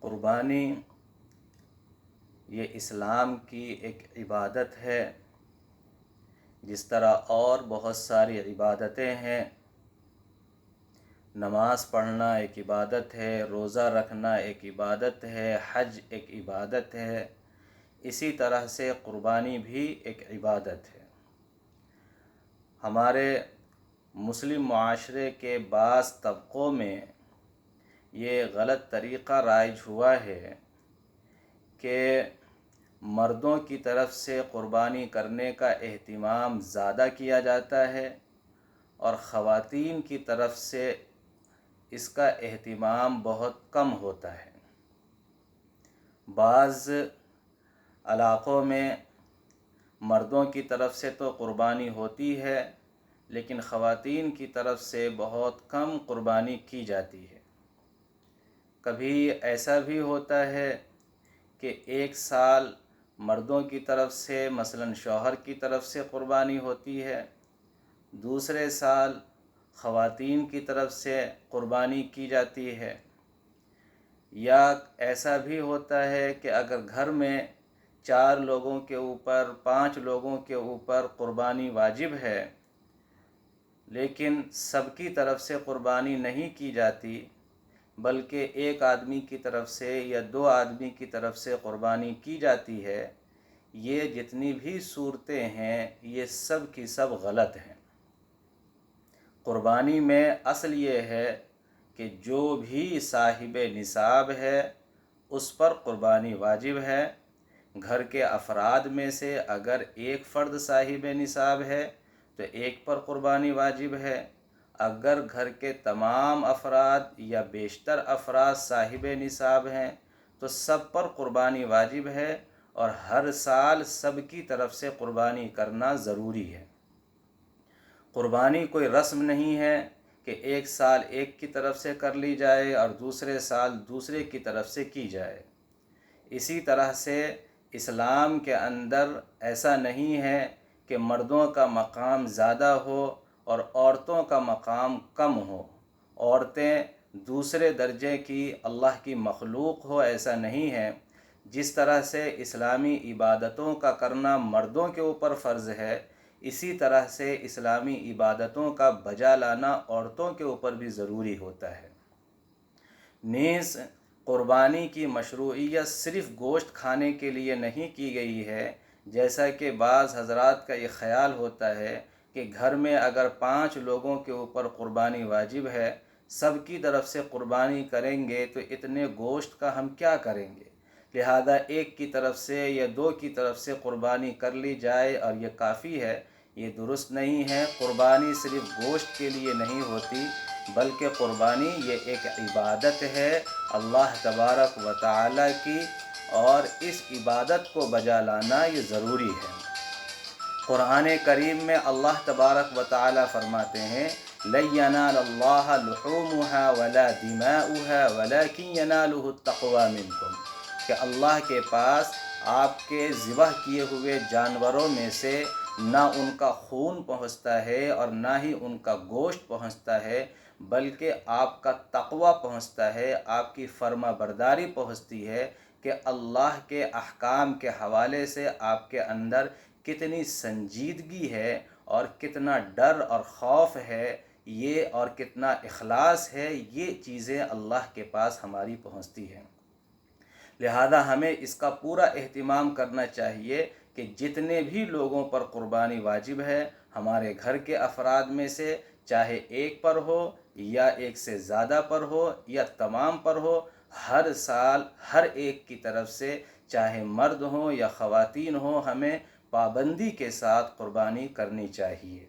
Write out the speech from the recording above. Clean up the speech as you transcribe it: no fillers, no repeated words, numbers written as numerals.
قربانی یہ اسلام کی ایک عبادت ہے، جس طرح اور بہت ساری عبادتیں ہیں۔ نماز پڑھنا ایک عبادت ہے، روزہ رکھنا ایک عبادت ہے، حج ایک عبادت ہے، اسی طرح سے قربانی بھی ایک عبادت ہے۔ ہمارے مسلم معاشرے کے بعض طبقوں میں یہ غلط طریقہ رائج ہوا ہے کہ مردوں کی طرف سے قربانی کرنے کا اہتمام زیادہ کیا جاتا ہے اور خواتین کی طرف سے اس کا اہتمام بہت کم ہوتا ہے۔ بعض علاقوں میں مردوں کی طرف سے تو قربانی ہوتی ہے، لیکن خواتین کی طرف سے بہت کم قربانی کی جاتی ہے۔ کبھی ایسا بھی ہوتا ہے کہ ایک سال مردوں کی طرف سے مثلاً شوہر کی طرف سے قربانی ہوتی ہے، دوسرے سال خواتین کی طرف سے قربانی کی جاتی ہے۔ یا ایسا بھی ہوتا ہے کہ اگر گھر میں 4 لوگوں کے اوپر 5 لوگوں کے اوپر قربانی واجب ہے، لیکن سب کی طرف سے قربانی نہیں کی جاتی، بلکہ ایک آدمی کی طرف سے یا 2 آدمی کی طرف سے قربانی کی جاتی ہے، یہ جتنی بھی صورتیں ہیں یہ سب کی سب غلط ہیں۔ قربانی میں اصل یہ ہے کہ جو بھی صاحب نصاب ہے اس پر قربانی واجب ہے۔ گھر کے افراد میں سے اگر ایک فرد صاحب نصاب ہے تو ایک پر قربانی واجب ہے۔ اگر گھر کے تمام افراد یا بیشتر افراد صاحب نصاب ہیں تو سب پر قربانی واجب ہے، اور ہر سال سب کی طرف سے قربانی کرنا ضروری ہے۔ قربانی کوئی رسم نہیں ہے کہ ایک سال ایک کی طرف سے کر لی جائے اور دوسرے سال دوسرے کی طرف سے کی جائے۔ اسی طرح سے اسلام کے اندر ایسا نہیں ہے کہ مردوں کا مقام زیادہ ہو اور عورتوں کا مقام کم ہو، عورتیں دوسرے درجے کی اللہ کی مخلوق ہو، ایسا نہیں ہے۔ جس طرح سے اسلامی عبادتوں کا کرنا مردوں کے اوپر فرض ہے، اسی طرح سے اسلامی عبادتوں کا بجا لانا عورتوں کے اوپر بھی ضروری ہوتا ہے۔ نیز قربانی کی مشروعیت صرف گوشت کھانے کے لیے نہیں کی گئی ہے، جیسا کہ بعض حضرات کا یہ خیال ہوتا ہے کہ گھر میں اگر 5 لوگوں کے اوپر قربانی واجب ہے، سب کی طرف سے قربانی کریں گے تو اتنے گوشت کا ہم کیا کریں گے، لہذا ایک کی طرف سے یا 2 کی طرف سے قربانی کر لی جائے اور یہ کافی ہے۔ یہ درست نہیں ہے۔ قربانی صرف گوشت کے لیے نہیں ہوتی، بلکہ قربانی یہ ایک عبادت ہے اللہ تبارک و تعالی کی، اور اس عبادت کو بجا لانا یہ ضروری ہے۔ قرآن کریم میں اللہ تبارک و تعالی فرماتے ہیں لَن يَنَالَ اللَّهَ لُحُومُهَا وَلَا دِمَاؤُهَا وَلَكِنْ يَنَالُهُ التَّقْوَى مِنْكُمْ کہ اللہ کے پاس آپ کے ذبح کیے ہوئے جانوروں میں سے نہ ان کا خون پہنچتا ہے اور نہ ہی ان کا گوشت پہنچتا ہے، بلکہ آپ کا تقوی پہنچتا ہے، آپ کی فرما برداری پہنچتی ہے کہ اللہ کے احکام کے حوالے سے آپ کے اندر کتنی سنجیدگی ہے اور کتنا ڈر اور خوف ہے، یہ اور کتنا اخلاص ہے، یہ چیزیں اللہ کے پاس ہماری پہنچتی ہیں۔ لہذا ہمیں اس کا پورا اہتمام کرنا چاہیے کہ جتنے بھی لوگوں پر قربانی واجب ہے ہمارے گھر کے افراد میں سے، چاہے ایک پر ہو یا ایک سے زیادہ پر ہو یا تمام پر ہو، ہر سال ہر ایک کی طرف سے، چاہے مرد ہوں یا خواتین ہوں، ہمیں پابندی کے ساتھ قربانی کرنی چاہیے۔